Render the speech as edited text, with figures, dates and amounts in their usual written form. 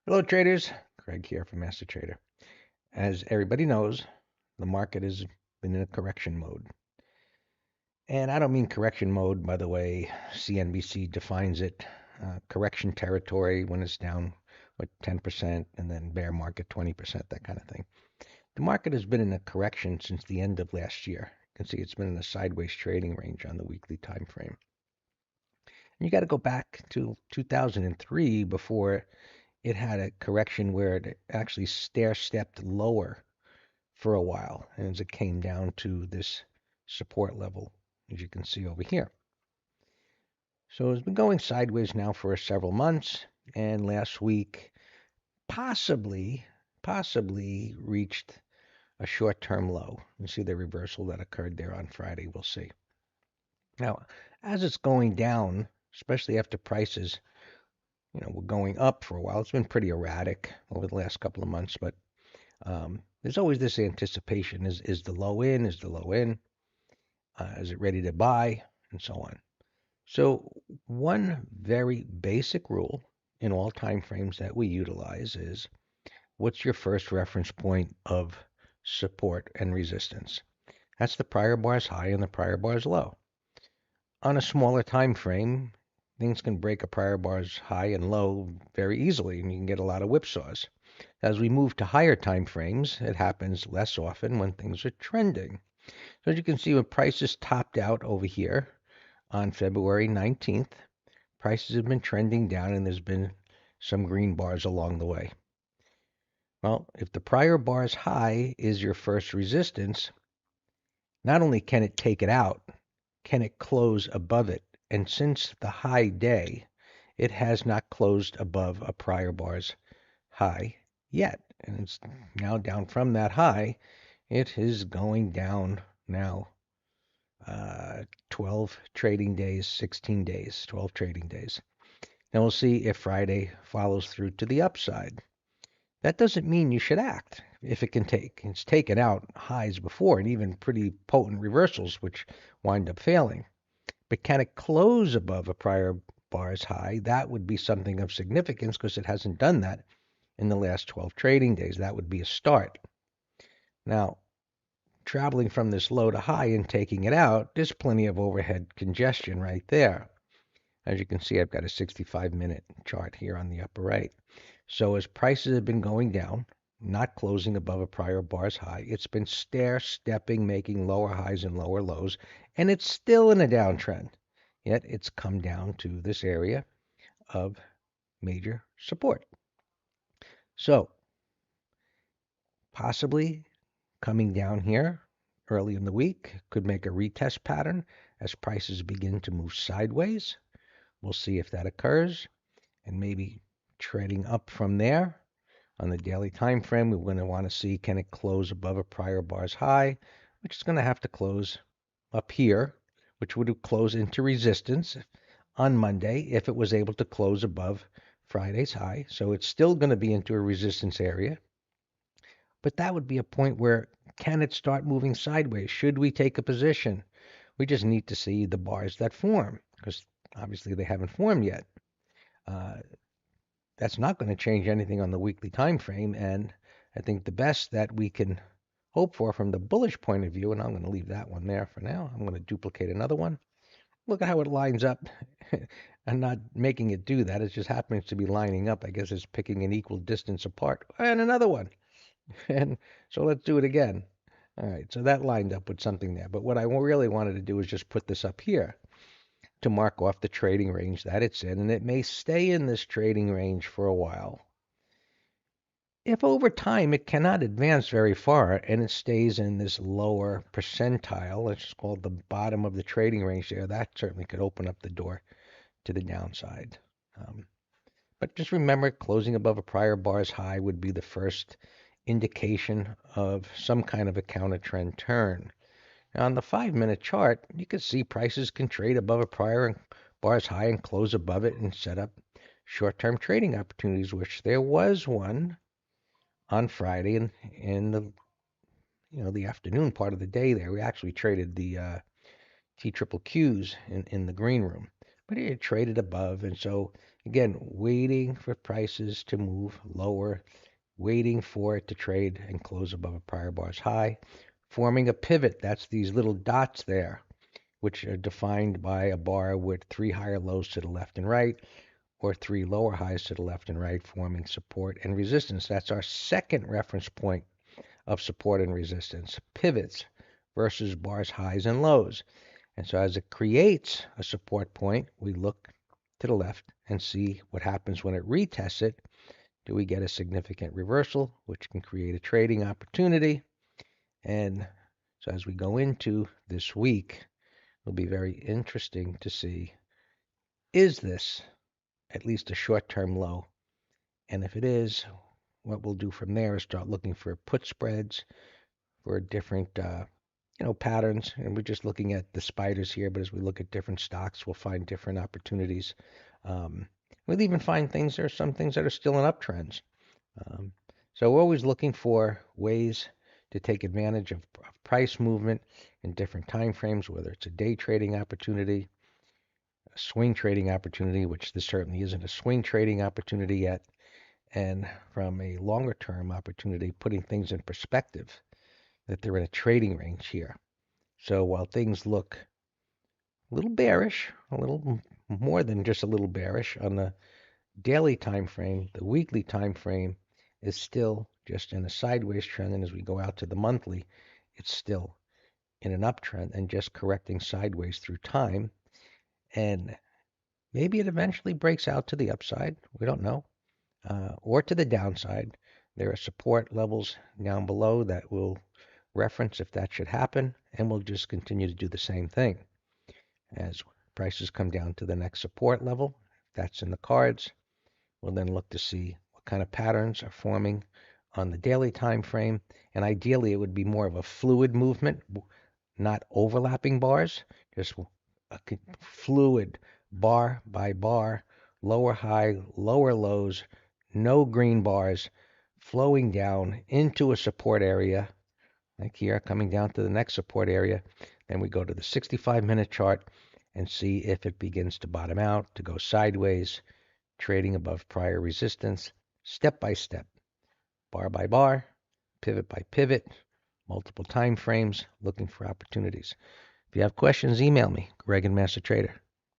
Hello, traders. Greg here from Master Trader. As everybody knows, the market has been in a correction mode. And I don't mean correction mode by the way CNBC defines it. Correction territory when it's down with 10% and then bear market 20%, that kind of thing. The market has been in a correction since the end of last year. You can see it's been in a sideways trading range on the weekly time frame. And you got to go back to 2003 before it had a correction where it actually stair-stepped lower for a while and as it came down to this support level, as you can see over here. So it's been going sideways now for several months, and last week possibly reached a short-term low. You see the reversal that occurred there on Friday. We'll see. Now, as it's going down, especially after prices, were going up for a while, it's been pretty erratic over the last couple of months, but there's always this anticipation. Is the low in? Is the low in? Is it ready to buy? And so on. So one very basic rule in all time frames that we utilize is what's your first reference point of support and resistance? That's the prior bar's high and the prior bar's low. On a smaller time frame, things can break a prior bar's high and low very easily, and you can get a lot of whipsaws. As we move to higher time frames, it happens less often when things are trending. So as you can see, when prices topped out over here on February 19th, prices have been trending down and there's been some green bars along the way. Well, if the prior bar's high is your first resistance, not only can it take it out, can it close above it? And since the high day, it has not closed above a prior bar's high yet. And it's now down from that high. It is going down now 12 trading days, 16 days, 12 trading days. Now we'll see if Friday follows through to the upside. That doesn't mean you should act if it can take. It's taken out highs before and even pretty potent reversals, which wind up failing. But can it close above a prior bar's high? That would be something of significance because it hasn't done that in the last 12 trading days. That would be a start. Now, traveling from this low to high and taking it out, there's plenty of overhead congestion right there. As you can see, I've got a 65-minute chart here on the upper right. So as prices have been going down, not closing above a prior bar's high, it's been stair-stepping, making lower highs and lower lows, and it's still in a downtrend. Yet it's come down to this area of major support. So possibly coming down here early in the week could make a retest pattern as prices begin to move sideways. We'll see if that occurs, and maybe trading up from there. On the daily time frame, we're going to want to see, can it close above a prior bar's high, which is going to have to close up here, which would close into resistance on Monday if it was able to close above Friday's high. So it's still going to be into a resistance area. But that would be a point where, can it start moving sideways? Should we take a position? We just need to see the bars that form, because obviously they haven't formed yet. That's not going to change anything on the weekly time frame, and I think the best that we can hope for from the bullish point of view, and I'm going to leave that one there for now. I'm going to duplicate another one. Look at how it lines up. I'm not making it do that. It just happens to be lining up. I guess it's picking an equal distance apart. And another one. And so let's do it again. All right, so that lined up with something there. But what I really wanted to do is just put this up here to mark off the trading range that it's in, and it may stay in this trading range for a while. If over time it cannot advance very far and it stays in this lower percentile, let's just call it the bottom of the trading range there, that certainly could open up the door to the downside. But just remember, closing above a prior bar's high would be the first indication of some kind of a counter trend turn. Now, on the 5-minute chart, you can see prices can trade above a prior bar's high and close above it and set up short-term trading opportunities, which there was one on Friday in the afternoon part of the day there. We actually traded the T triple Qs in the green room. but it traded above. And so, again, waiting for prices to move lower, waiting for it to trade and close above a prior bar's high, forming a pivot. That's these little dots there, which are defined by a bar with three higher lows to the left and right, or three lower highs to the left and right, forming support and resistance. That's our second reference point of support and resistance, pivots versus bars, highs, and lows. And so as it creates a support point, we look to the left and see what happens when it retests it. Do we get a significant reversal, which can create a trading opportunity? And so as we go into this week, it'll be very interesting to see, is this at least a short-term low? And if it is, what we'll do from there is start looking for put spreads for different patterns. And we're just looking at the spiders here, but as we look at different stocks, we'll find different opportunities. Um, we'll even find things, there are some things that are still in uptrends. Um, so we're always looking for ways to take advantage of price movement in different time frames, whether it's a day trading opportunity, a swing trading opportunity, which this certainly isn't a swing trading opportunity yet, and from a longer term opportunity, putting things in perspective that they're in a trading range here. So while things look a little bearish, a little more than just a little bearish on the daily time frame, the weekly time frame is still just in a sideways trend, and as we go out to the monthly, it's still in an uptrend and just correcting sideways through time. And maybe it eventually breaks out to the upside. We don't know. Or to the downside. There are support levels down below that we'll reference if that should happen, and we'll just continue to do the same thing. As prices come down to the next support level, if that's in the cards, we'll then look to see what kind of patterns are forming on the daily time frame. And ideally, it would be more of a fluid movement, not overlapping bars, just a fluid bar by bar, lower high, lower lows, no green bars, flowing down into a support area, like here, coming down to the next support area. Then we go to the 65-minute chart and see if it begins to bottom out, to go sideways, trading above prior resistance, step by step, bar by bar, pivot by pivot, multiple time frames, looking for opportunities. If you have questions, email me, Greg and Master Trader.